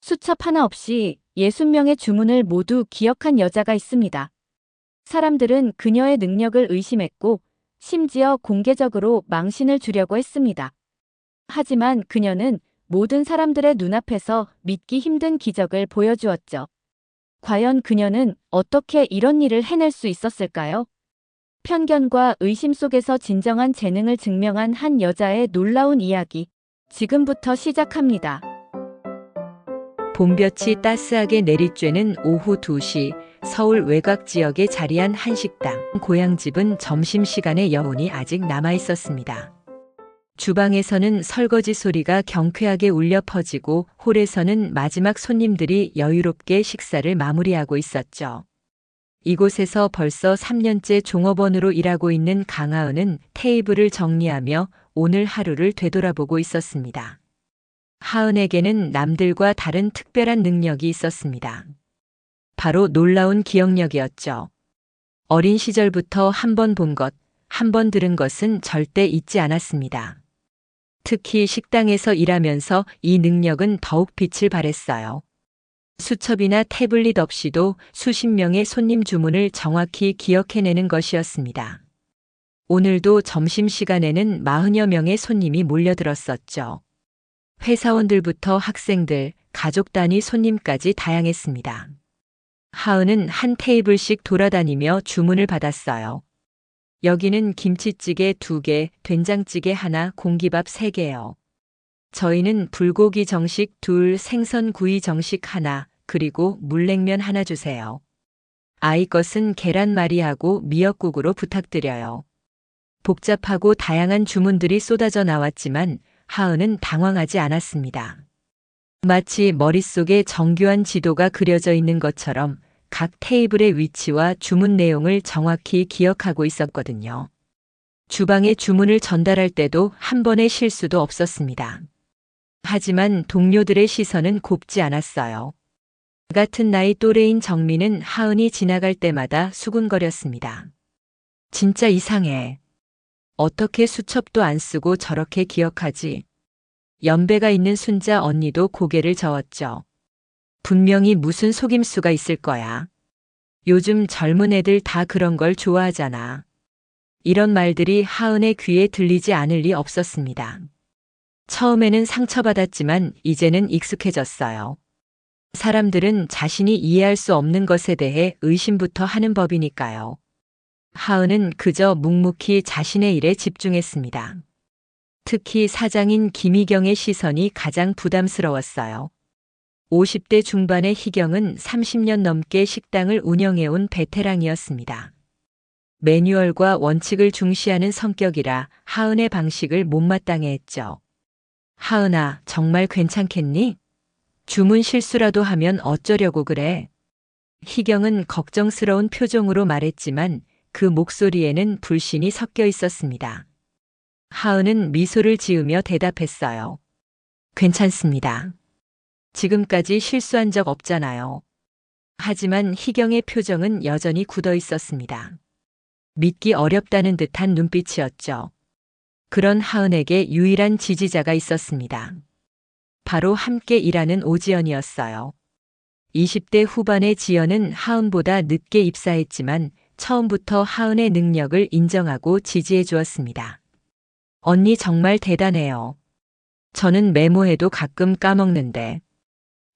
수첩 하나 없이 60명의 주문을 모두 기억한 여자가 있습니다. 사람들은 그녀의 능력을 의심했고 심지어 공개적으로 망신을 주려고 했습니다. 하지만 그녀는 모든 사람들의 눈앞에서 믿기 힘든 기적을 보여주었죠. 과연 그녀는 어떻게 이런 일을 해낼 수 있었을까요? 편견과 의심 속에서 진정한 재능을 증명한 한 여자의 놀라운 이야기. 지금부터 시작합니다. 봄볕이 따스하게 내리쬐는 오후 2시 서울 외곽 지역에 자리한 한 식당. 고향집은 점심시간의 여운이 아직 남아 있었습니다. 주방에서는 설거지 소리가 경쾌하게 울려 퍼지고 홀에서는 마지막 손님들이 여유롭게 식사를 마무리하고 있었죠. 이곳에서 벌써 3년째 종업원으로 일하고 있는 강하은은 테이블을 정리하며 오늘 하루를 되돌아보고 있었습니다. 하은에게는 남들과 다른 특별한 능력이 있었습니다. 바로 놀라운 기억력이었죠. 어린 시절부터 한 번 본 것, 한 번 들은 것은 절대 잊지 않았습니다. 특히 식당에서 일하면서 이 능력은 더욱 빛을 발했어요. 수첩이나 태블릿 없이도 수십 명의 손님 주문을 정확히 기억해내는 것이었습니다. 오늘도 점심시간에는 40여 명의 손님이 몰려들었었죠. 회사원들부터 학생들, 가족 단위 손님까지 다양했습니다. 하은은 한 테이블씩 돌아다니며 주문을 받았어요. 여기는 김치찌개 2개, 된장찌개 1, 공기밥 3개요. 저희는 불고기 정식 2, 생선 구이 정식 1, 그리고 물냉면 1 주세요. 아이 것은 계란말이하고 미역국으로 부탁드려요. 복잡하고 다양한 주문들이 쏟아져 나왔지만 하은은 당황하지 않았습니다. 마치 머릿속에 정교한 지도가 그려져 있는 것처럼 각 테이블의 위치와 주문 내용을 정확히 기억하고 있었거든요. 주방에 주문을 전달할 때도 한 번의 실수도 없었습니다. 하지만 동료들의 시선은 곱지 않았어요. 같은 나이 또래인 정민은 하은이 지나갈 때마다 수군거렸습니다. 진짜 이상해. 어떻게 수첩도 안 쓰고 저렇게 기억하지? 연배가 있는 순자 언니도 고개를 저었죠. 분명히 무슨 속임수가 있을 거야. 요즘 젊은 애들 다 그런 걸 좋아하잖아. 이런 말들이 하은의 귀에 들리지 않을 리 없었습니다. 처음에는 상처받았지만 이제는 익숙해졌어요. 사람들은 자신이 이해할 수 없는 것에 대해 의심부터 하는 법이니까요. 하은은 그저 묵묵히 자신의 일에 집중했습니다. 특히 사장인 김희경의 시선이 가장 부담스러웠어요. 50대 중반의 희경은 30년 넘게 식당을 운영해온 베테랑이었습니다. 매뉴얼과 원칙을 중시하는 성격이라 하은의 방식을 못마땅해 했죠. 하은아, 정말 괜찮겠니? 주문 실수라도 하면 어쩌려고 그래? 희경은 걱정스러운 표정으로 말했지만 그 목소리에는 불신이 섞여 있었습니다. 하은은 미소를 지으며 대답했어요. 괜찮습니다. 지금까지 실수한 적 없잖아요. 하지만 희경의 표정은 여전히 굳어 있었습니다. 믿기 어렵다는 듯한 눈빛이었죠. 그런 하은에게 유일한 지지자가 있었습니다. 바로 함께 일하는 오지연이었어요. 20대 후반의 지연은 하은보다 늦게 입사했지만 처음부터 하은의 능력을 인정하고 지지해 주었습니다. 언니 정말 대단해요. 저는 메모해도 가끔 까먹는데.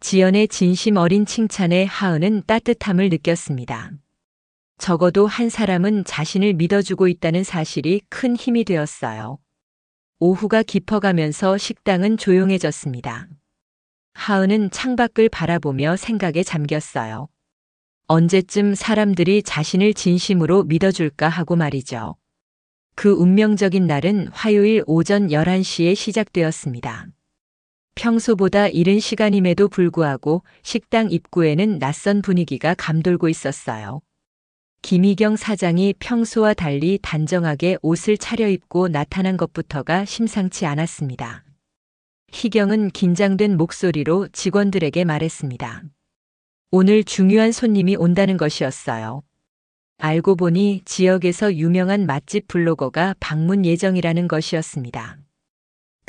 지연의 진심 어린 칭찬에 하은은 따뜻함을 느꼈습니다. 적어도 한 사람은 자신을 믿어주고 있다는 사실이 큰 힘이 되었어요. 오후가 깊어가면서 식당은 조용해졌습니다. 하은은 창밖을 바라보며 생각에 잠겼어요. 언제쯤 사람들이 자신을 진심으로 믿어줄까 하고 말이죠. 그 운명적인 날은 화요일 오전 11시에 시작되었습니다. 평소보다 이른 시간임에도 불구하고 식당 입구에는 낯선 분위기가 감돌고 있었어요. 김희경 사장이 평소와 달리 단정하게 옷을 차려입고 나타난 것부터가 심상치 않았습니다. 희경은 긴장된 목소리로 직원들에게 말했습니다. 오늘 중요한 손님이 온다는 것이었어요. 알고 보니 지역에서 유명한 맛집 블로거가 방문 예정이라는 것이었습니다.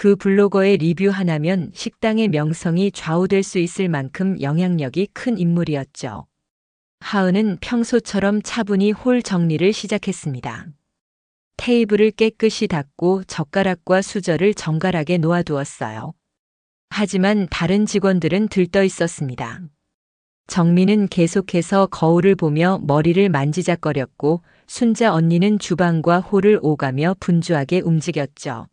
그 블로거의 리뷰 하나면 식당의 명성이 좌우될 수 있을 만큼 영향력이 큰 인물이었죠. 하은은 평소처럼 차분히 홀 정리를 시작했습니다. 테이블을 깨끗이 닦고 젓가락과 수저를 정갈하게 놓아두었어요. 하지만 다른 직원들은 들떠 있었습니다. 정민은 계속해서 거울을 보며 머리를 만지작거렸고 순자 언니는 주방과 홀을 오가며 분주하게 움직였죠.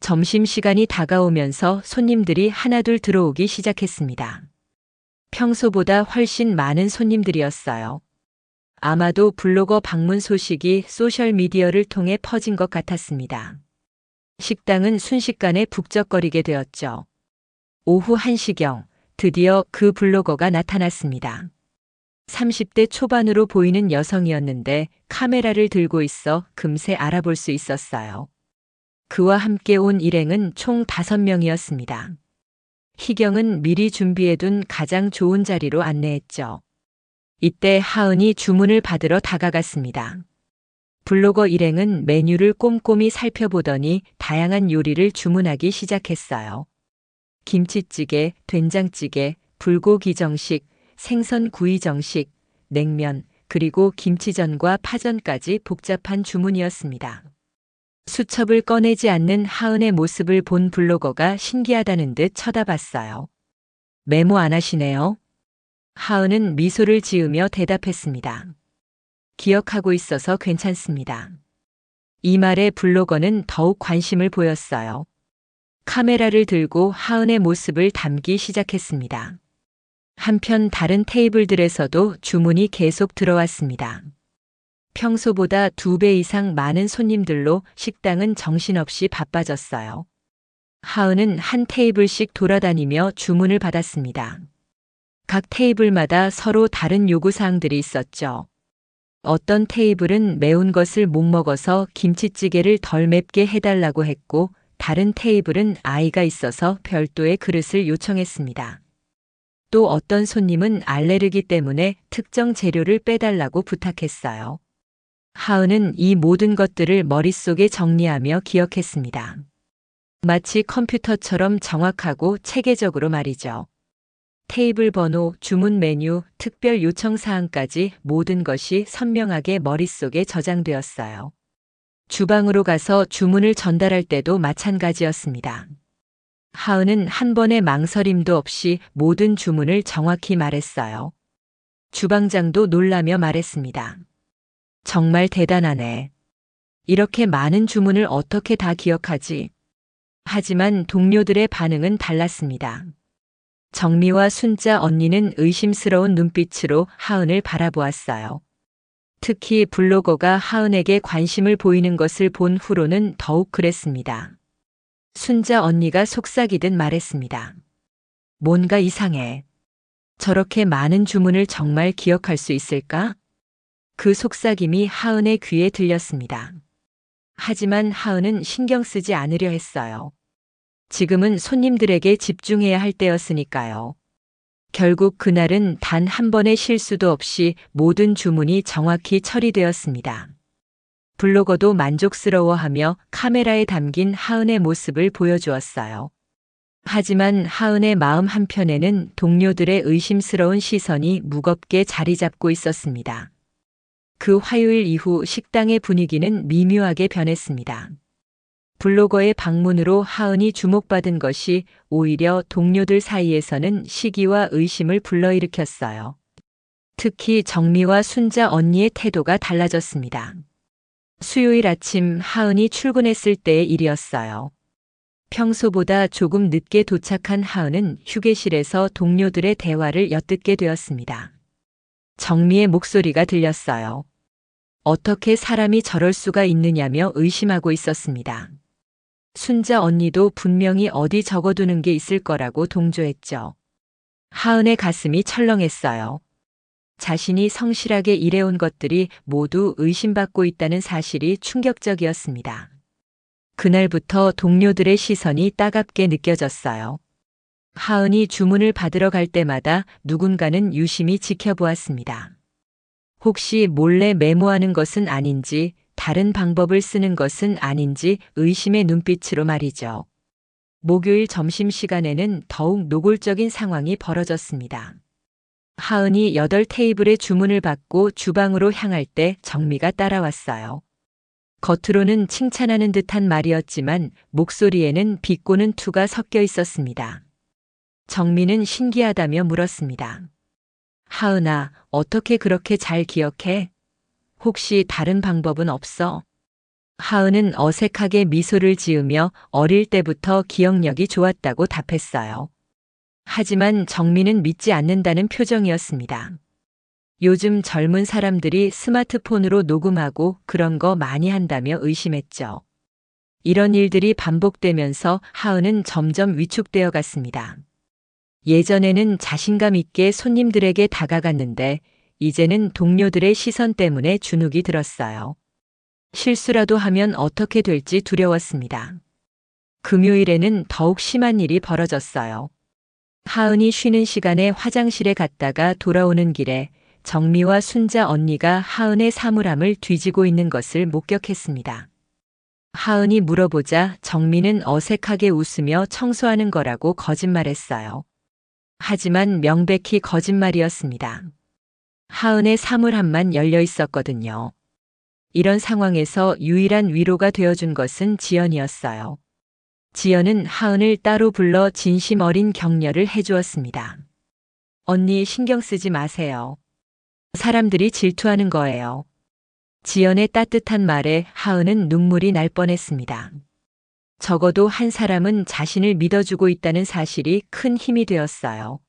점심시간이 다가오면서 손님들이 하나둘 들어오기 시작했습니다. 평소보다 훨씬 많은 손님들이었어요. 아마도 블로거 방문 소식이 소셜미디어를 통해 퍼진 것 같았습니다. 식당은 순식간에 북적거리게 되었죠. 오후 1시경 드디어 그 블로거가 나타났습니다. 30대 초반으로 보이는 여성이었는데 카메라를 들고 있어 금세 알아볼 수 있었어요. 그와 함께 온 일행은 총 5명이었습니다. 희경은 미리 준비해둔 가장 좋은 자리로 안내했죠. 이때 하은이 주문을 받으러 다가갔습니다. 블로거 일행은 메뉴를 꼼꼼히 살펴보더니 다양한 요리를 주문하기 시작했어요. 김치찌개, 된장찌개, 불고기 정식, 생선 구이 정식, 냉면, 그리고 김치전과 파전까지 복잡한 주문이었습니다. 수첩을 꺼내지 않는 하은의 모습을 본 블로거가 신기하다는 듯 쳐다봤어요. 메모 안 하시네요? 하은은 미소를 지으며 대답했습니다. 기억하고 있어서 괜찮습니다. 이 말에 블로거는 더욱 관심을 보였어요. 카메라를 들고 하은의 모습을 담기 시작했습니다. 한편 다른 테이블들에서도 주문이 계속 들어왔습니다. 평소보다 2배 이상 많은 손님들로 식당은 정신없이 바빠졌어요. 하은은 한 테이블씩 돌아다니며 주문을 받았습니다. 각 테이블마다 서로 다른 요구사항들이 있었죠. 어떤 테이블은 매운 것을 못 먹어서 김치찌개를 덜 맵게 해달라고 했고, 다른 테이블은 아이가 있어서 별도의 그릇을 요청했습니다. 또 어떤 손님은 알레르기 때문에 특정 재료를 빼달라고 부탁했어요. 하은은 이 모든 것들을 머릿속에 정리하며 기억했습니다. 마치 컴퓨터처럼 정확하고 체계적으로 말이죠. 테이블 번호, 주문 메뉴, 특별 요청 사항까지 모든 것이 선명하게 머릿속에 저장되었어요. 주방으로 가서 주문을 전달할 때도 마찬가지였습니다. 하은은 한 번의 망설임도 없이 모든 주문을 정확히 말했어요. 주방장도 놀라며 말했습니다. 정말 대단하네. 이렇게 많은 주문을 어떻게 다 기억하지? 하지만 동료들의 반응은 달랐습니다. 정미와 순자 언니는 의심스러운 눈빛으로 하은을 바라보았어요. 특히 블로거가 하은에게 관심을 보이는 것을 본 후로는 더욱 그랬습니다. 순자 언니가 속삭이듯 말했습니다. 뭔가 이상해. 저렇게 많은 주문을 정말 기억할 수 있을까? 그 속삭임이 하은의 귀에 들렸습니다. 하지만 하은은 신경 쓰지 않으려 했어요. 지금은 손님들에게 집중해야 할 때였으니까요. 결국 그날은 단 한 번의 실수도 없이 모든 주문이 정확히 처리되었습니다. 블로거도 만족스러워하며 카메라에 담긴 하은의 모습을 보여주었어요. 하지만 하은의 마음 한편에는 동료들의 의심스러운 시선이 무겁게 자리 잡고 있었습니다. 그 화요일 이후 식당의 분위기는 미묘하게 변했습니다. 블로거의 방문으로 하은이 주목받은 것이 오히려 동료들 사이에서는 시기와 의심을 불러일으켰어요. 특히 정미와 순자 언니의 태도가 달라졌습니다. 수요일 아침 하은이 출근했을 때의 일이었어요. 평소보다 조금 늦게 도착한 하은은 휴게실에서 동료들의 대화를 엿듣게 되었습니다. 정미의 목소리가 들렸어요. 어떻게 사람이 저럴 수가 있느냐며 의심하고 있었습니다. 순자 언니도 분명히 어디 적어두는 게 있을 거라고 동조했죠. 하은의 가슴이 철렁했어요. 자신이 성실하게 일해온 것들이 모두 의심받고 있다는 사실이 충격적이었습니다. 그날부터 동료들의 시선이 따갑게 느껴졌어요. 하은이 주문을 받으러 갈 때마다 누군가는 유심히 지켜보았습니다. 혹시 몰래 메모하는 것은 아닌지, 다른 방법을 쓰는 것은 아닌지 의심의 눈빛으로 말이죠. 목요일 점심시간에는 더욱 노골적인 상황이 벌어졌습니다. 하은이 8테이블의 주문을 받고 주방으로 향할 때 정미가 따라왔어요. 겉으로는 칭찬하는 듯한 말이었지만 목소리에는 비꼬는 투가 섞여 있었습니다. 정미는 신기하다며 물었습니다. 하은아, 어떻게 그렇게 잘 기억해? 혹시 다른 방법은 없어? 하은은 어색하게 미소를 지으며 어릴 때부터 기억력이 좋았다고 답했어요. 하지만 정미는 믿지 않는다는 표정이었습니다. 요즘 젊은 사람들이 스마트폰으로 녹음하고 그런 거 많이 한다며 의심했죠. 이런 일들이 반복되면서 하은은 점점 위축되어 갔습니다. 예전에는 자신감 있게 손님들에게 다가갔는데 이제는 동료들의 시선 때문에 주눅이 들었어요. 실수라도 하면 어떻게 될지 두려웠습니다. 금요일에는 더욱 심한 일이 벌어졌어요. 하은이 쉬는 시간에 화장실에 갔다가 돌아오는 길에 정미와 순자 언니가 하은의 사물함을 뒤지고 있는 것을 목격했습니다. 하은이 물어보자 정미는 어색하게 웃으며 청소하는 거라고 거짓말했어요. 하지만 명백히 거짓말이었습니다. 하은의 사물함만 열려 있었거든요. 이런 상황에서 유일한 위로가 되어준 것은 지연이었어요. 지연은 하은을 따로 불러 진심 어린 격려를 해주었습니다. 언니 신경 쓰지 마세요. 사람들이 질투하는 거예요. 지연의 따뜻한 말에 하은은 눈물이 날 뻔했습니다. 적어도 한 사람은 자신을 믿어주고 있다는 사실이 큰 힘이 되었어요.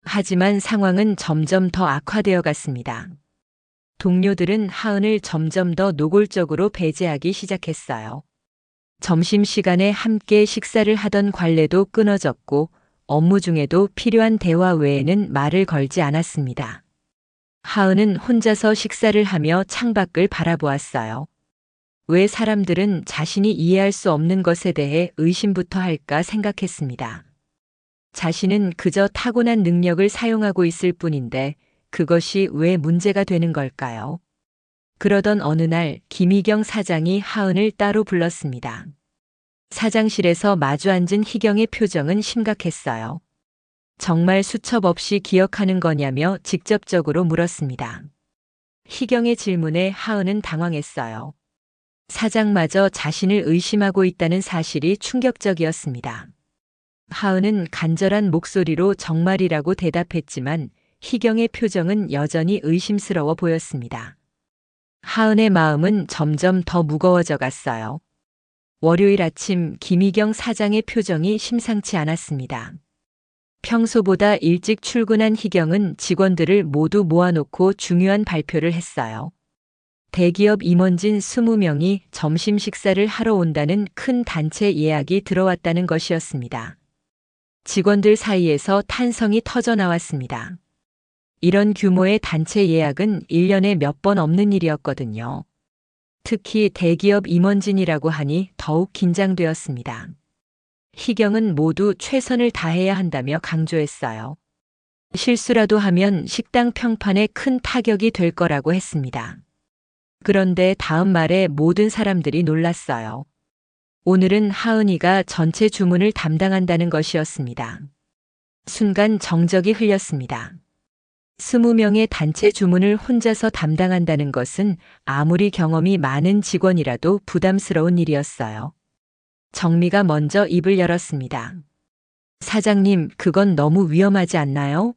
하지만 상황은 점점 더 악화되어 갔습니다. 동료들은 하은을 점점 더 노골적으로 배제하기 시작했어요. 점심시간에 함께 식사를 하던 관례도 끊어졌고 업무 중에도 필요한 대화 외에는 말을 걸지 않았습니다. 하은은 혼자서 식사를 하며 창밖을 바라보았어요. 왜 사람들은 자신이 이해할 수 없는 것에 대해 의심부터 할까 생각했습니다. 자신은 그저 타고난 능력을 사용하고 있을 뿐인데 그것이 왜 문제가 되는 걸까요? 그러던 어느 날 김희경 사장이 하은을 따로 불렀습니다. 사장실에서 마주 앉은 희경의 표정은 심각했어요. 정말 수첩 없이 기억하는 거냐며 직접적으로 물었습니다. 희경의 질문에 하은은 당황했어요. 사장마저 자신을 의심하고 있다는 사실이 충격적이었습니다. 하은은 간절한 목소리로 정말이라고 대답했지만 희경의 표정은 여전히 의심스러워 보였습니다. 하은의 마음은 점점 더 무거워져 갔어요. 월요일 아침 김희경 사장의 표정이 심상치 않았습니다. 평소보다 일찍 출근한 희경은 직원들을 모두 모아놓고 중요한 발표를 했어요. 대기업 임원진 20명이 점심 식사를 하러 온다는 큰 단체 예약이 들어왔다는 것이었습니다. 직원들 사이에서 탄성이 터져 나왔습니다. 이런 규모의 단체 예약은 1년에 몇 번 없는 일이었거든요. 특히 대기업 임원진이라고 하니 더욱 긴장되었습니다. 희경은 모두 최선을 다해야 한다며 강조했어요. 실수라도 하면 식당 평판에 큰 타격이 될 거라고 했습니다. 그런데 다음 말에 모든 사람들이 놀랐어요. 오늘은 하은이가 전체 주문을 담당한다는 것이었습니다. 순간 정적이 흘렸습니다. 20명의 단체 주문을 혼자서 담당한다는 것은 아무리 경험이 많은 직원이라도 부담스러운 일이었어요. 정미가 먼저 입을 열었습니다. 사장님, 그건 너무 위험하지 않나요?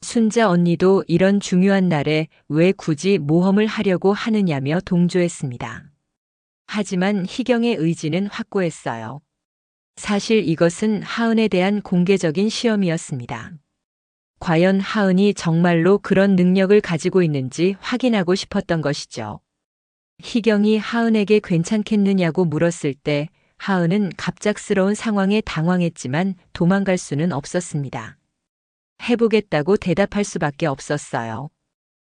순자 언니도 이런 중요한 날에 왜 굳이 모험을 하려고 하느냐며 동조했습니다. 하지만 희경의 의지는 확고했어요. 사실 이것은 하은에 대한 공개적인 시험이었습니다. 과연 하은이 정말로 그런 능력을 가지고 있는지 확인하고 싶었던 것이죠. 희경이 하은에게 괜찮겠느냐고 물었을 때 하은은 갑작스러운 상황에 당황했지만 도망갈 수는 없었습니다. 해보겠다고 대답할 수밖에 없었어요.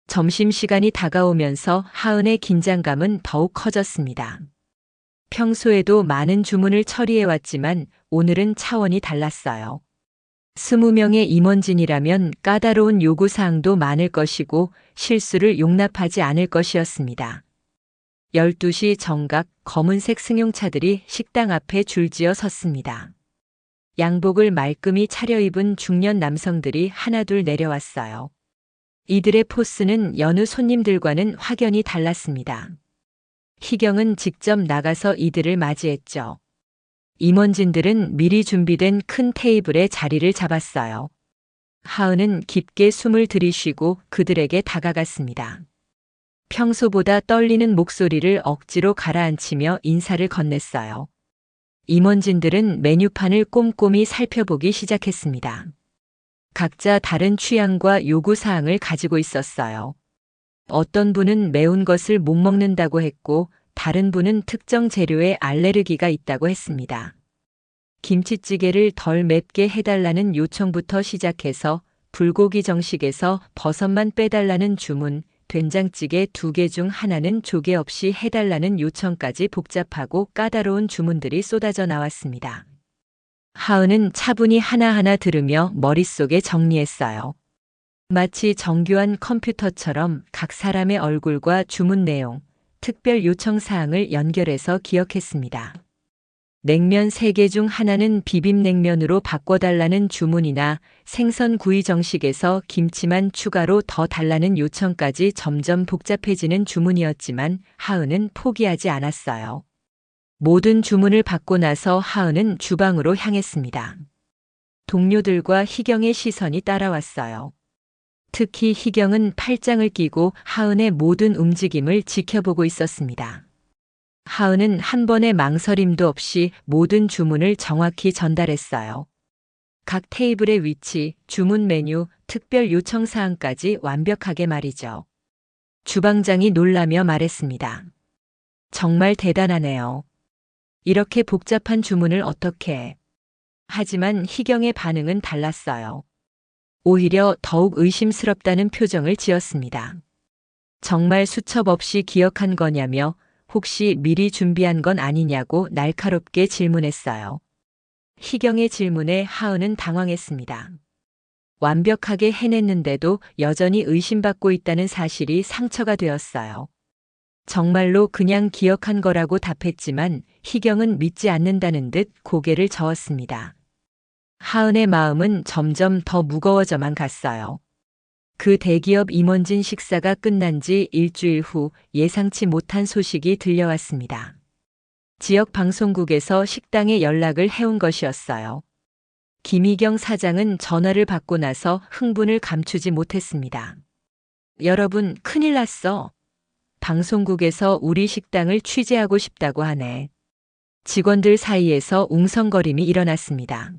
점심시간이 다가오면서 하은의 긴장감은 더욱 커졌습니다. 평소에도 많은 주문을 처리해왔지만 오늘은 차원이 달랐어요. 20명의 임원진이라면 까다로운 요구사항도 많을 것이고 실수를 용납하지 않을 것이었습니다. 12시 정각 검은색 승용차들이 식당 앞에 줄지어 섰습니다. 양복을 말끔히 차려입은 중년 남성들이 하나둘 내려왔어요. 이들의 포스는 여느 손님들과는 확연히 달랐습니다. 희경은 직접 나가서 이들을 맞이했죠. 임원진들은 미리 준비된 큰 테이블에 자리를 잡았어요. 하은은 깊게 숨을 들이쉬고 그들에게 다가갔습니다. 평소보다 떨리는 목소리를 억지로 가라앉히며 인사를 건넸어요. 임원진들은 메뉴판을 꼼꼼히 살펴보기 시작했습니다. 각자 다른 취향과 요구사항을 가지고 있었어요. 어떤 분은 매운 것을 못 먹는다고 했고, 다른 분은 특정 재료에 알레르기가 있다고 했습니다. 김치찌개를 덜 맵게 해달라는 요청부터 시작해서 불고기 정식에서 버섯만 빼달라는 주문, 된장찌개 2개 중 하나는 조개 없이 해달라는 요청까지 복잡하고 까다로운 주문들이 쏟아져 나왔습니다. 하은은 차분히 하나하나 들으며 머릿속에 정리했어요. 마치 정교한 컴퓨터처럼 각 사람의 얼굴과 주문 내용, 특별 요청 사항을 연결해서 기억했습니다. 냉면 3개 중 하나는 비빔냉면으로 바꿔달라는 주문이나 생선 구이 정식에서 김치만 추가로 더 달라는 요청까지 점점 복잡해지는 주문이었지만 하은은 포기하지 않았어요. 모든 주문을 받고 나서 하은은 주방으로 향했습니다. 동료들과 희경의 시선이 따라왔어요. 특히 희경은 팔짱을 끼고 하은의 모든 움직임을 지켜보고 있었습니다. 하은은 한 번의 망설임도 없이 모든 주문을 정확히 전달했어요. 각 테이블의 위치, 주문 메뉴, 특별 요청 사항까지 완벽하게 말이죠. 주방장이 놀라며 말했습니다. 정말 대단하네요. 이렇게 복잡한 주문을 어떻게 해? 하지만 희경의 반응은 달랐어요. 오히려 더욱 의심스럽다는 표정을 지었습니다. 정말 수첩 없이 기억한 거냐며 혹시 미리 준비한 건 아니냐고 날카롭게 질문했어요. 희경의 질문에 하은은 당황했습니다. 완벽하게 해냈는데도 여전히 의심받고 있다는 사실이 상처가 되었어요. 정말로 그냥 기억한 거라고 답했지만 희경은 믿지 않는다는 듯 고개를 저었습니다. 하은의 마음은 점점 더 무거워져만 갔어요. 그 대기업 임원진 식사가 끝난 지 일주일 후 예상치 못한 소식이 들려왔습니다. 지역 방송국에서 식당에 연락을 해온 것이었어요. 김희경 사장은 전화를 받고 나서 흥분을 감추지 못했습니다. 여러분, 큰일 났어. 방송국에서 우리 식당을 취재하고 싶다고 하네. 직원들 사이에서 웅성거림이 일어났습니다.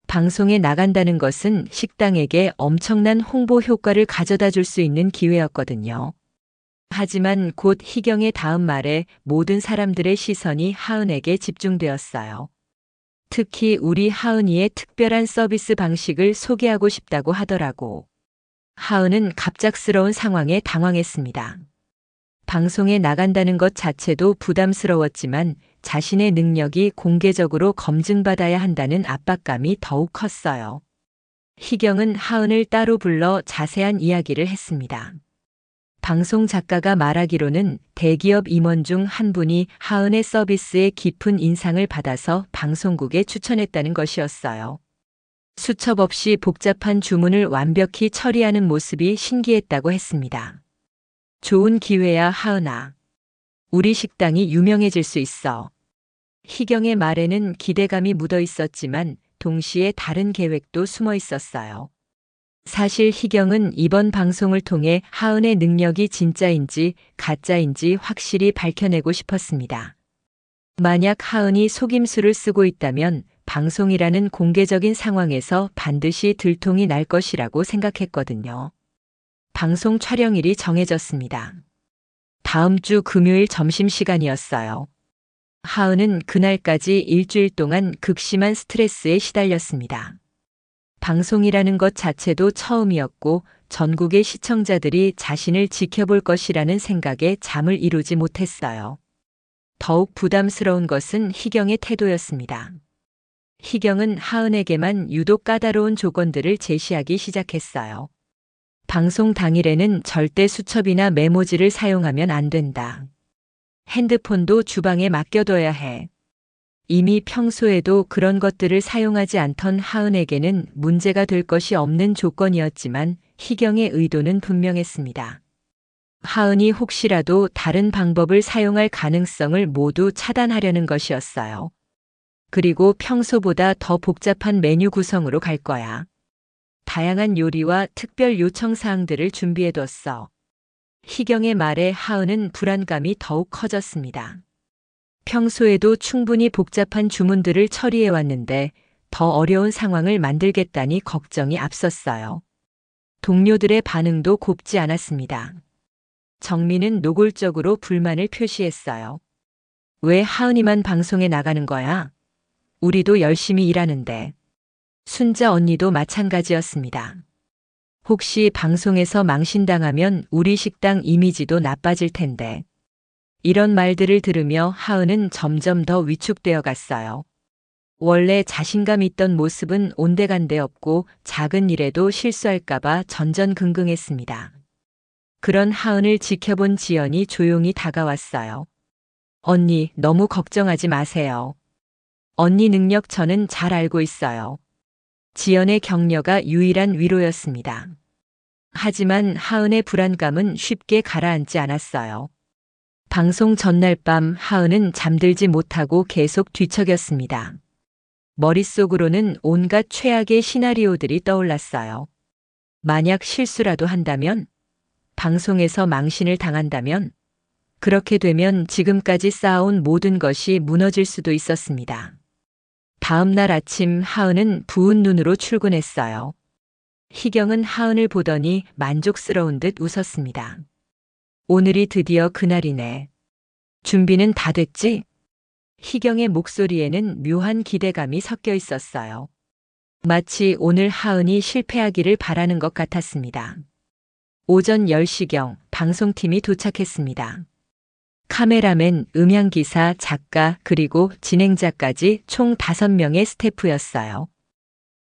방송에 나간다는 것은 식당에게 엄청난 홍보 효과를 가져다 줄 수 있는 기회였거든요. 하지만 곧 희경의 다음 말에 모든 사람들의 시선이 하은에게 집중되었어요. 특히 우리 하은이의 특별한 서비스 방식을 소개하고 싶다고 하더라고. 하은은 갑작스러운 상황에 당황했습니다. 방송에 나간다는 것 자체도 부담스러웠지만 자신의 능력이 공개적으로 검증받아야 한다는 압박감이 더욱 컸어요. 희경은 하은을 따로 불러 자세한 이야기를 했습니다. 방송 작가가 말하기로는 대기업 임원 중 한 분이 하은의 서비스에 깊은 인상을 받아서 방송국에 추천했다는 것이었어요. 수첩 없이 복잡한 주문을 완벽히 처리하는 모습이 신기했다고 했습니다. 좋은 기회야, 하은아. 우리 식당이 유명해질 수 있어. 희경의 말에는 기대감이 묻어 있었지만 동시에 다른 계획도 숨어 있었어요. 사실 희경은 이번 방송을 통해 하은의 능력이 진짜인지 가짜인지 확실히 밝혀내고 싶었습니다. 만약 하은이 속임수를 쓰고 있다면 방송이라는 공개적인 상황에서 반드시 들통이 날 것이라고 생각했거든요. 방송 촬영일이 정해졌습니다. 다음 주 금요일 점심시간이었어요. 하은은 그날까지 일주일 동안 극심한 스트레스에 시달렸습니다. 방송이라는 것 자체도 처음이었고 전국의 시청자들이 자신을 지켜볼 것이라는 생각에 잠을 이루지 못했어요. 더욱 부담스러운 것은 희경의 태도였습니다. 희경은 하은에게만 유독 까다로운 조건들을 제시하기 시작했어요. 방송 당일에는 절대 수첩이나 메모지를 사용하면 안 된다. 핸드폰도 주방에 맡겨둬야 해. 이미 평소에도 그런 것들을 사용하지 않던 하은에게는 문제가 될 것이 없는 조건이었지만 희경의 의도는 분명했습니다. 하은이 혹시라도 다른 방법을 사용할 가능성을 모두 차단하려는 것이었어요. 그리고 평소보다 더 복잡한 메뉴 구성으로 갈 거야. 다양한 요리와 특별 요청 사항들을 준비해뒀어. 희경의 말에 하은은 불안감이 더욱 커졌습니다. 평소에도 충분히 복잡한 주문들을 처리해왔는데 더 어려운 상황을 만들겠다니 걱정이 앞섰어요. 동료들의 반응도 곱지 않았습니다. 정민은 노골적으로 불만을 표시했어요. 왜 하은이만 방송에 나가는 거야? 우리도 열심히 일하는데. 순자 언니도 마찬가지였습니다. 혹시 방송에서 망신당하면 우리 식당 이미지도 나빠질 텐데. 이런 말들을 들으며 하은은 점점 더 위축되어 갔어요. 원래 자신감 있던 모습은 온데간데 없고 작은 일에도 실수할까봐 전전긍긍했습니다. 그런 하은을 지켜본 지연이 조용히 다가왔어요. 언니, 너무 걱정하지 마세요. 언니 능력 저는 잘 알고 있어요. 지연의 격려가 유일한 위로였습니다. 하지만 하은의 불안감은 쉽게 가라앉지 않았어요. 방송 전날 밤 하은은 잠들지 못하고 계속 뒤척였습니다. 머릿속으로는 온갖 최악의 시나리오들이 떠올랐어요. 만약 실수라도 한다면? 방송에서 망신을 당한다면? 그렇게 되면 지금까지 쌓아온 모든 것이 무너질 수도 있었습니다. 다음 날 아침 하은은 부은 눈으로 출근했어요. 희경은 하은을 보더니 만족스러운 듯 웃었습니다. 오늘이 드디어 그날이네. 준비는 다 됐지? 희경의 목소리에는 묘한 기대감이 섞여 있었어요. 마치 오늘 하은이 실패하기를 바라는 것 같았습니다. 오전 10시경 방송팀이 도착했습니다. 카메라맨, 음향기사, 작가, 그리고 진행자까지 총 5명의 스태프였어요.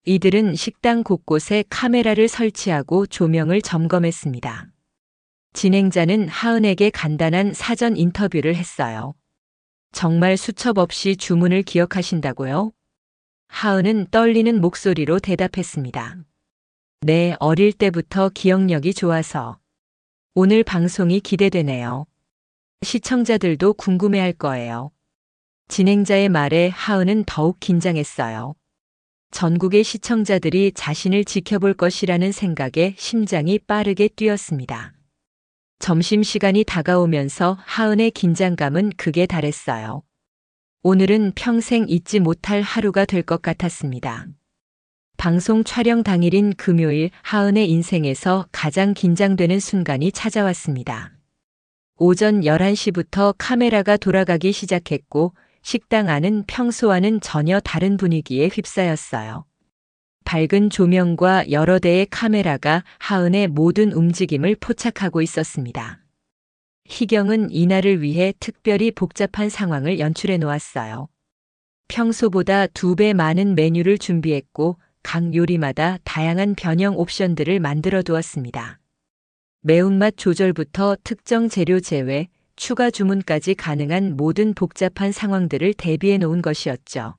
이들은 식당 곳곳에 카메라를 설치하고 조명을 점검했습니다. 진행자는 하은에게 간단한 사전 인터뷰를 했어요. 정말 수첩 없이 주문을 기억하신다고요? 하은은 떨리는 목소리로 대답했습니다. 네, 어릴 때부터 기억력이 좋아서. 오늘 방송이 기대되네요. 시청자들도 궁금해할 거예요. 진행자의 말에 하은은 더욱 긴장했어요. 전국의 시청자들이 자신을 지켜볼 것이라는 생각에 심장이 빠르게 뛰었습니다. 점심시간이 다가오면서 하은의 긴장감은 극에 달했어요. 오늘은 평생 잊지 못할 하루가 될 것 같았습니다. 방송 촬영 당일인 금요일 하은의 인생에서 가장 긴장되는 순간이 찾아왔습니다. 오전 11시부터 카메라가 돌아가기 시작했고 식당 안은 평소와는 전혀 다른 분위기에 휩싸였어요. 밝은 조명과 여러 대의 카메라가 하은의 모든 움직임을 포착하고 있었습니다. 희경은 이날을 위해 특별히 복잡한 상황을 연출해 놓았어요. 평소보다 2배 많은 메뉴를 준비했고 각 요리마다 다양한 변형 옵션들을 만들어 두었습니다. 매운맛 조절부터 특정 재료 제외, 추가 주문까지 가능한 모든 복잡한 상황들을 대비해 놓은 것이었죠.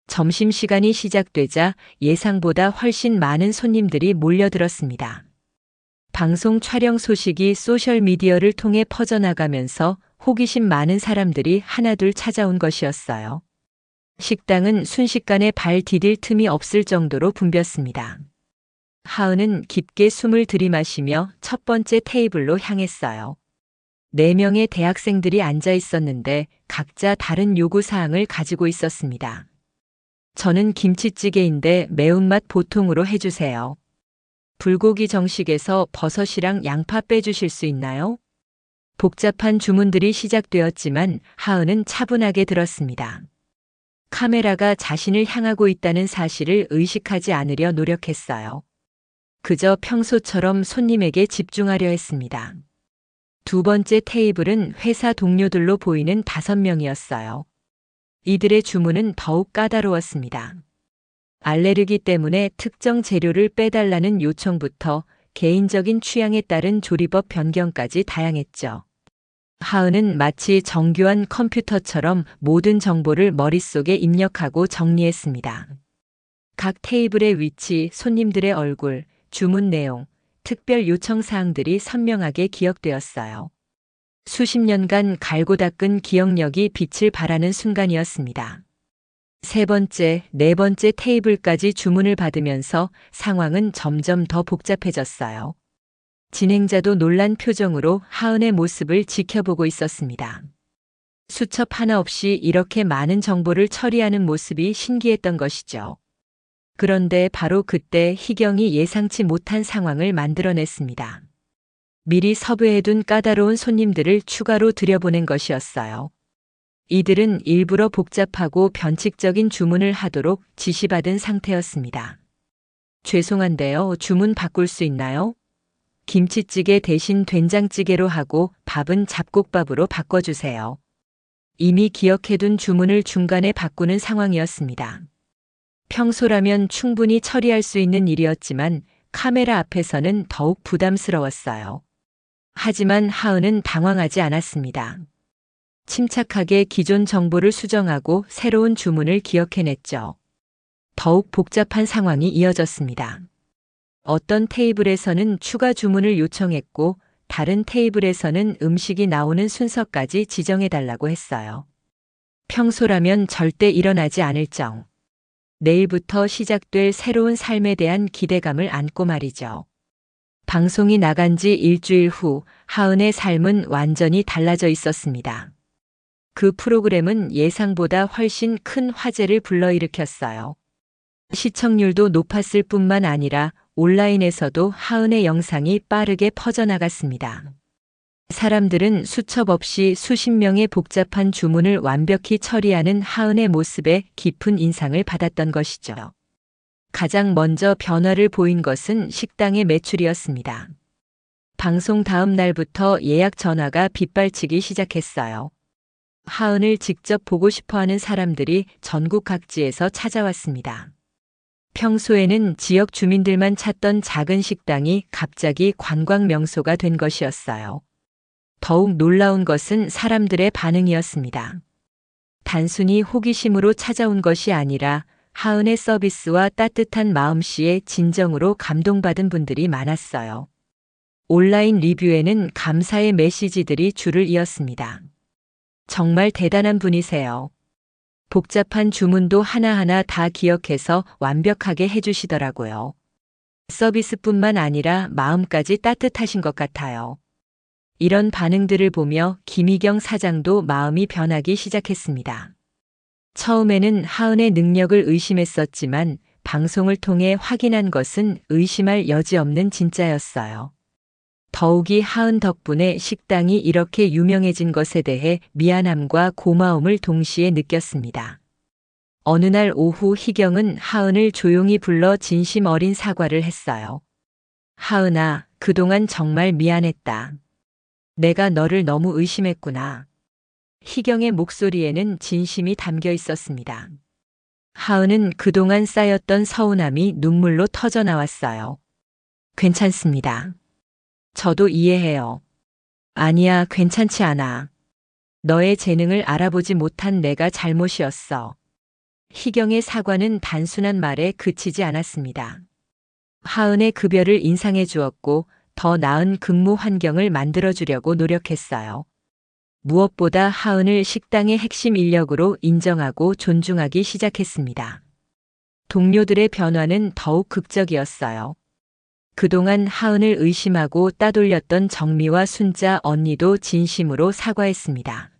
점심시간이 시작되자 예상보다 훨씬 많은 손님들이 몰려들었습니다. 방송 촬영 소식이 소셜미디어를 통해 퍼져나가면서 호기심 많은 사람들이 하나둘 찾아온 것이었어요. 식당은 순식간에 발 디딜 틈이 없을 정도로 붐볐습니다. 하은은 깊게 숨을 들이마시며 첫 번째 테이블로 향했어요. 4명의 대학생들이 앉아 있었는데 각자 다른 요구사항을 가지고 있었습니다. 저는 김치찌개인데 매운맛 보통으로 해주세요. 불고기 정식에서 버섯이랑 양파 빼주실 수 있나요? 복잡한 주문들이 시작되었지만 하은은 차분하게 들었습니다. 카메라가 자신을 향하고 있다는 사실을 의식하지 않으려 노력했어요. 그저 평소처럼 손님에게 집중하려 했습니다. 2번째 테이블은 회사 동료들로 보이는 5명이었어요. 이들의 주문은 더욱 까다로웠습니다. 알레르기 때문에 특정 재료를 빼달라는 요청부터 개인적인 취향에 따른 조리법 변경까지 다양했죠. 하은은 마치 정교한 컴퓨터처럼 모든 정보를 머릿속에 입력하고 정리했습니다. 각 테이블의 위치, 손님들의 얼굴, 주문 내용, 특별 요청 사항들이 선명하게 기억되었어요. 수십 년간 갈고 닦은 기억력이 빛을 발하는 순간이었습니다. 세 번째, 네 번째 테이블까지 주문을 받으면서 상황은 점점 더 복잡해졌어요. 진행자도 놀란 표정으로 하은의 모습을 지켜보고 있었습니다. 수첩 하나 없이 이렇게 많은 정보를 처리하는 모습이 신기했던 것이죠. 그런데 바로 그때 희경이 예상치 못한 상황을 만들어냈습니다. 미리 섭외해둔 까다로운 손님들을 추가로 들여보낸 것이었어요. 이들은 일부러 복잡하고 변칙적인 주문을 하도록 지시받은 상태였습니다. 죄송한데요, 주문 바꿀 수 있나요? 김치찌개 대신 된장찌개로 하고 밥은 잡곡밥으로 바꿔주세요. 이미 기억해둔 주문을 중간에 바꾸는 상황이었습니다. 평소라면 충분히 처리할 수 있는 일이었지만 카메라 앞에서는 더욱 부담스러웠어요. 하지만 하은은 당황하지 않았습니다. 침착하게 기존 정보를 수정하고 새로운 주문을 기억해냈죠. 더욱 복잡한 상황이 이어졌습니다. 어떤 테이블에서는 추가 주문을 요청했고 다른 테이블에서는 음식이 나오는 순서까지 지정해달라고 했어요. 평소라면 절대 일어나지 않을 정. 내일부터 시작될 새로운 삶에 대한 기대감을 안고 말이죠. 방송이 나간 지 일주일 후 하은의 삶은 완전히 달라져 있었습니다. 그 프로그램은 예상보다 훨씬 큰 화제를 불러일으켰어요. 시청률도 높았을 뿐만 아니라 온라인에서도 하은의 영상이 빠르게 퍼져나갔습니다. 사람들은 수첩 없이 수십 명의 복잡한 주문을 완벽히 처리하는 하은의 모습에 깊은 인상을 받았던 것이죠. 가장 먼저 변화를 보인 것은 식당의 매출이었습니다. 방송 다음 날부터 예약 전화가 빗발치기 시작했어요. 하은을 직접 보고 싶어 하는 사람들이 전국 각지에서 찾아왔습니다. 평소에는 지역 주민들만 찾던 작은 식당이 갑자기 관광 명소가 된 것이었어요. 더욱 놀라운 것은 사람들의 반응이었습니다. 단순히 호기심으로 찾아온 것이 아니라 하은의 서비스와 따뜻한 마음씨에 진정으로 감동받은 분들이 많았어요. 온라인 리뷰에는 감사의 메시지들이 줄을 이었습니다. 정말 대단한 분이세요. 복잡한 주문도 하나하나 다 기억해서 완벽하게 해주시더라고요. 서비스뿐만 아니라 마음까지 따뜻하신 것 같아요. 이런 반응들을 보며 김희경 사장도 마음이 변하기 시작했습니다. 처음에는 하은의 능력을 의심했었지만 방송을 통해 확인한 것은 의심할 여지 없는 진짜였어요. 더욱이 하은 덕분에 식당이 이렇게 유명해진 것에 대해 미안함과 고마움을 동시에 느꼈습니다. 어느 날 오후 희경은 하은을 조용히 불러 진심 어린 사과를 했어요. 하은아, 그동안 정말 미안했다. 내가 너를 너무 의심했구나. 희경의 목소리에는 진심이 담겨 있었습니다. 하은은 그동안 쌓였던 서운함이 눈물로 터져 나왔어요. 괜찮습니다. 저도 이해해요. 아니야, 괜찮지 않아. 너의 재능을 알아보지 못한 내가 잘못이었어. 희경의 사과는 단순한 말에 그치지 않았습니다. 하은의 급여를 인상해 주었고 더 나은 근무 환경을 만들어주려고 노력했어요. 무엇보다 하은을 식당의 핵심 인력으로 인정하고 존중하기 시작했습니다. 동료들의 변화는 더욱 극적이었어요. 그동안 하은을 의심하고 따돌렸던 정미와 순자 언니도 진심으로 사과했습니다.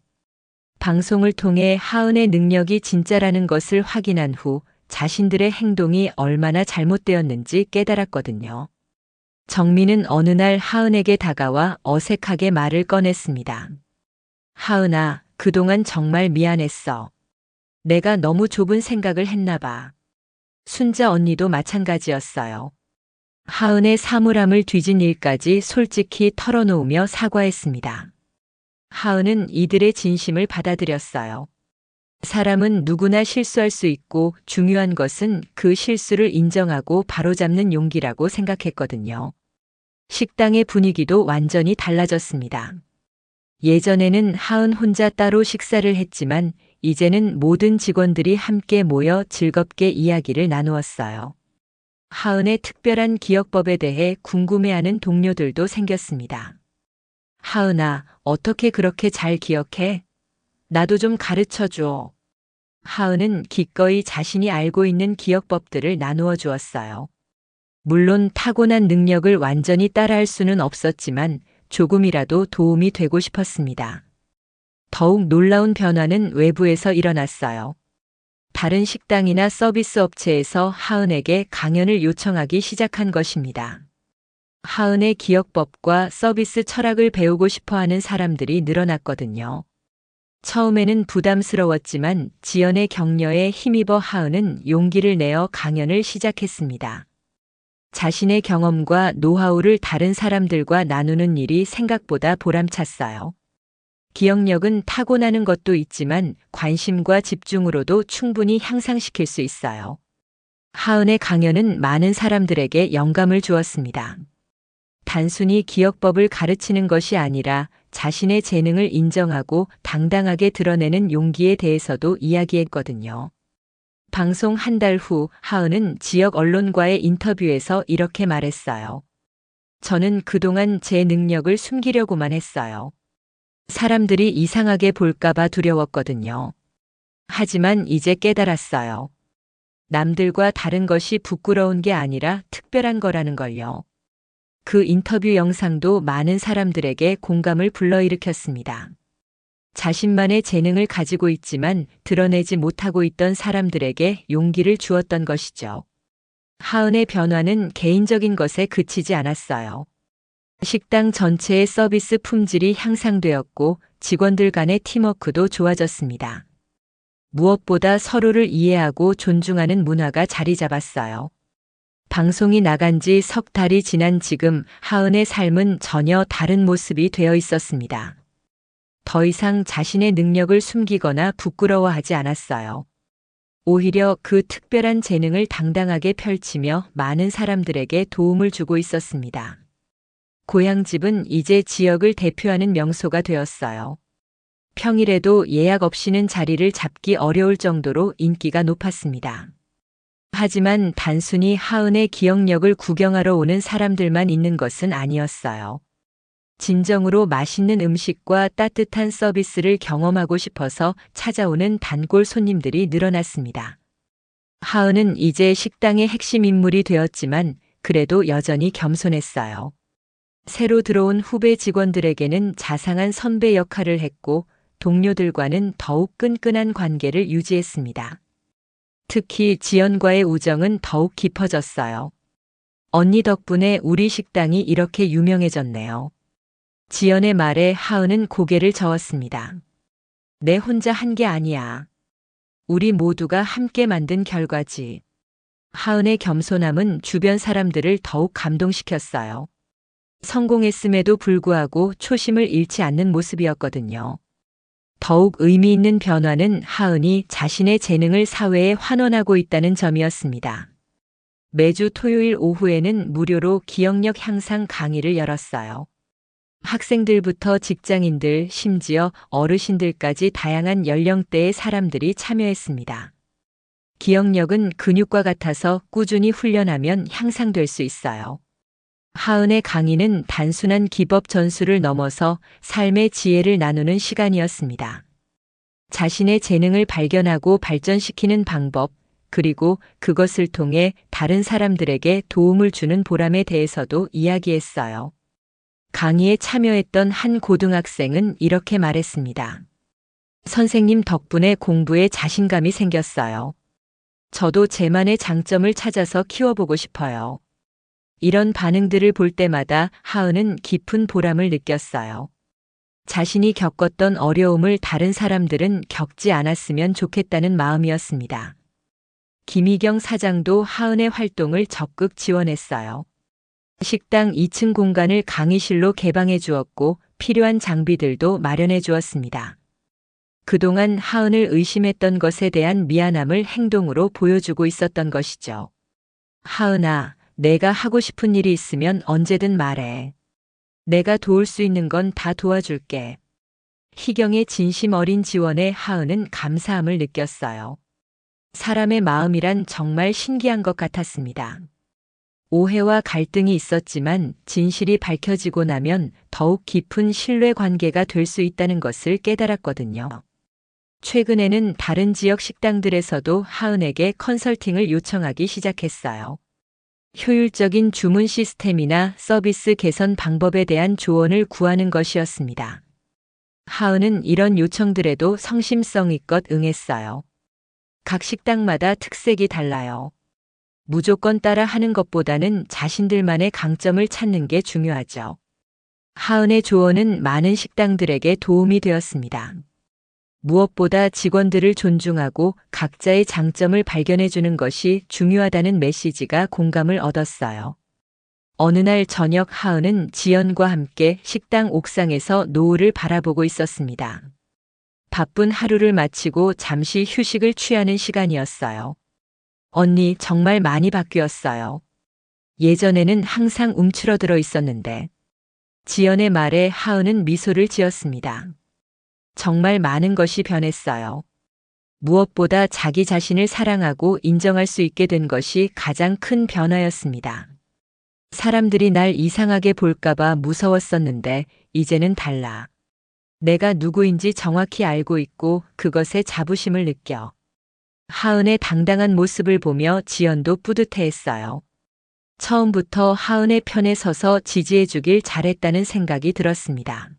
방송을 통해 하은의 능력이 진짜라는 것을 확인한 후 자신들의 행동이 얼마나 잘못되었는지 깨달았거든요. 정미는 어느 날 하은에게 다가와 어색하게 말을 꺼냈습니다. 하은아, 그동안 정말 미안했어. 내가 너무 좁은 생각을 했나 봐. 순자 언니도 마찬가지였어요. 하은의 사물함을 뒤진 일까지 솔직히 털어놓으며 사과했습니다. 하은은 이들의 진심을 받아들였어요. 사람은 누구나 실수할 수 있고 중요한 것은 그 실수를 인정하고 바로잡는 용기라고 생각했거든요. 식당의 분위기도 완전히 달라졌습니다. 예전에는 하은 혼자 따로 식사를 했지만 이제는 모든 직원들이 함께 모여 즐겁게 이야기를 나누었어요. 하은의 특별한 기억법에 대해 궁금해하는 동료들도 생겼습니다. 하은아, 어떻게 그렇게 잘 기억해? 나도 좀 가르쳐 줘. 하은은 기꺼이 자신이 알고 있는 기억법들을 나누어 주었어요. 물론 타고난 능력을 완전히 따라할 수는 없었지만 조금이라도 도움이 되고 싶었습니다. 더욱 놀라운 변화는 외부에서 일어났어요. 다른 식당이나 서비스 업체에서 하은에게 강연을 요청하기 시작한 것입니다. 하은의 기억법과 서비스 철학을 배우고 싶어 하는 사람들이 늘어났거든요. 처음에는 부담스러웠지만 지연의 격려에 힘입어 하은은 용기를 내어 강연을 시작했습니다. 자신의 경험과 노하우를 다른 사람들과 나누는 일이 생각보다 보람찼어요. 기억력은 타고나는 것도 있지만 관심과 집중으로도 충분히 향상시킬 수 있어요. 하은의 강연은 많은 사람들에게 영감을 주었습니다. 단순히 기억법을 가르치는 것이 아니라 자신의 재능을 인정하고 당당하게 드러내는 용기에 대해서도 이야기했거든요. 방송 한 달 후 하은은 지역 언론과의 인터뷰에서 이렇게 말했어요. 저는 그동안 제 능력을 숨기려고만 했어요. 사람들이 이상하게 볼까봐 두려웠거든요. 하지만 이제 깨달았어요. 남들과 다른 것이 부끄러운 게 아니라 특별한 거라는 걸요. 그 인터뷰 영상도 많은 사람들에게 공감을 불러일으켰습니다. 자신만의 재능을 가지고 있지만 드러내지 못하고 있던 사람들에게 용기를 주었던 것이죠. 하은의 변화는 개인적인 것에 그치지 않았어요. 식당 전체의 서비스 품질이 향상되었고 직원들 간의 팀워크도 좋아졌습니다. 무엇보다 서로를 이해하고 존중하는 문화가 자리 잡았어요. 방송이 나간 지 석 달이 지난 지금 하은의 삶은 전혀 다른 모습이 되어 있었습니다. 더 이상 자신의 능력을 숨기거나 부끄러워하지 않았어요. 오히려 그 특별한 재능을 당당하게 펼치며 많은 사람들에게 도움을 주고 있었습니다. 고향집은 이제 지역을 대표하는 명소가 되었어요. 평일에도 예약 없이는 자리를 잡기 어려울 정도로 인기가 높았습니다. 하지만 단순히 하은의 기억력을 구경하러 오는 사람들만 있는 것은 아니었어요. 진정으로 맛있는 음식과 따뜻한 서비스를 경험하고 싶어서 찾아오는 단골 손님들이 늘어났습니다. 하은은 이제 식당의 핵심 인물이 되었지만 그래도 여전히 겸손했어요. 새로 들어온 후배 직원들에게는 자상한 선배 역할을 했고 동료들과는 더욱 끈끈한 관계를 유지했습니다. 특히 지연과의 우정은 더욱 깊어졌어요. 언니 덕분에 우리 식당이 이렇게 유명해졌네요. 지연의 말에 하은은 고개를 저었습니다. 내 혼자 한 게 아니야. 우리 모두가 함께 만든 결과지. 하은의 겸손함은 주변 사람들을 더욱 감동시켰어요. 성공했음에도 불구하고 초심을 잃지 않는 모습이었거든요. 더욱 의미 있는 변화는 하은이 자신의 재능을 사회에 환원하고 있다는 점이었습니다. 매주 토요일 오후에는 무료로 기억력 향상 강의를 열었어요. 학생들부터 직장인들, 심지어 어르신들까지 다양한 연령대의 사람들이 참여했습니다. 기억력은 근육과 같아서 꾸준히 훈련하면 향상될 수 있어요. 하은의 강의는 단순한 기법 전수를 넘어서 삶의 지혜를 나누는 시간이었습니다. 자신의 재능을 발견하고 발전시키는 방법, 그리고 그것을 통해 다른 사람들에게 도움을 주는 보람에 대해서도 이야기했어요. 강의에 참여했던 한 고등학생은 이렇게 말했습니다. 선생님 덕분에 공부에 자신감이 생겼어요. 저도 제만의 장점을 찾아서 키워보고 싶어요. 이런 반응들을 볼 때마다 하은은 깊은 보람을 느꼈어요. 자신이 겪었던 어려움을 다른 사람들은 겪지 않았으면 좋겠다는 마음이었습니다. 김희경 사장도 하은의 활동을 적극 지원했어요. 식당 2층 공간을 강의실로 개방해 주었고 필요한 장비들도 마련해 주었습니다. 그동안 하은을 의심했던 것에 대한 미안함을 행동으로 보여주고 있었던 것이죠. 하은아, 내가 하고 싶은 일이 있으면 언제든 말해. 내가 도울 수 있는 건 다 도와줄게. 희경의 진심 어린 지원에 하은은 감사함을 느꼈어요. 사람의 마음이란 정말 신기한 것 같았습니다. 오해와 갈등이 있었지만 진실이 밝혀지고 나면 더욱 깊은 신뢰 관계가 될 수 있다는 것을 깨달았거든요. 최근에는 다른 지역 식당들에서도 하은에게 컨설팅을 요청하기 시작했어요. 효율적인 주문 시스템이나 서비스 개선 방법에 대한 조언을 구하는 것이었습니다. 하은은 이런 요청들에도 성심성의껏 응했어요. 각 식당마다 특색이 달라요. 무조건 따라 하는 것보다는 자신들만의 강점을 찾는 게 중요하죠. 하은의 조언은 많은 식당들에게 도움이 되었습니다. 무엇보다 직원들을 존중하고 각자의 장점을 발견해 주는 것이 중요하다는 메시지가 공감을 얻었어요. 어느 날 저녁 하은은 지연과 함께 식당 옥상에서 노을을 바라보고 있었습니다. 바쁜 하루를 마치고 잠시 휴식을 취하는 시간이었어요. 언니, 정말 많이 바뀌었어요. 예전에는 항상 움츠러들어 있었는데. 지연의 말에 하은은 미소를 지었습니다. 정말 많은 것이 변했어요. 무엇보다 자기 자신을 사랑하고 인정할 수 있게 된 것이 가장 큰 변화였습니다. 사람들이 날 이상하게 볼까봐 무서웠었는데 이제는 달라. 내가 누구인지 정확히 알고 있고 그것에 자부심을 느껴. 하은의 당당한 모습을 보며 지연도 뿌듯해했어요. 처음부터 하은의 편에 서서 지지해 주길 잘했다는 생각이 들었습니다.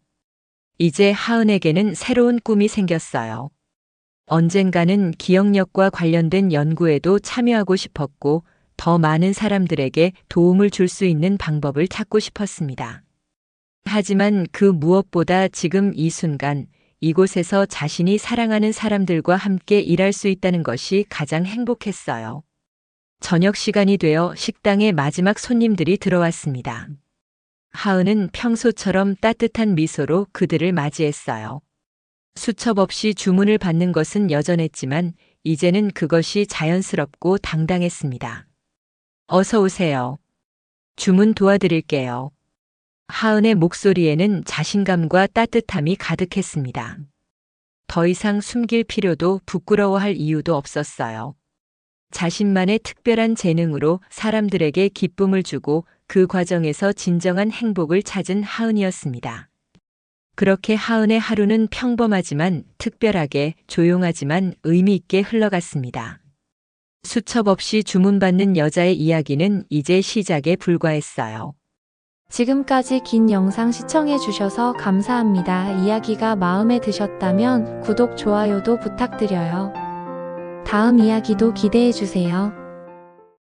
이제 하은에게는 새로운 꿈이 생겼어요. 언젠가는 기억력과 관련된 연구에도 참여하고 싶었고 더 많은 사람들에게 도움을 줄 수 있는 방법을 찾고 싶었습니다. 하지만 그 무엇보다 지금 이 순간 이곳에서 자신이 사랑하는 사람들과 함께 일할 수 있다는 것이 가장 행복했어요. 저녁 시간이 되어 식당에 마지막 손님들이 들어왔습니다. 하은은 평소처럼 따뜻한 미소로 그들을 맞이했어요. 수첩 없이 주문을 받는 것은 여전했지만 이제는 그것이 자연스럽고 당당했습니다. 어서 오세요. 주문 도와드릴게요. 하은의 목소리에는 자신감과 따뜻함이 가득했습니다. 더 이상 숨길 필요도 부끄러워할 이유도 없었어요. 자신만의 특별한 재능으로 사람들에게 기쁨을 주고 그 과정에서 진정한 행복을 찾은 하은이었습니다. 그렇게 하은의 하루는 평범하지만 특별하게, 조용하지만 의미 있게 흘러갔습니다. 수첩 없이 주문받는 여자의 이야기는 이제 시작에 불과했어요. 지금까지 긴 영상 시청해주셔서 감사합니다. 이야기가 마음에 드셨다면 구독, 좋아요도 부탁드려요. 다음 이야기도 기대해주세요.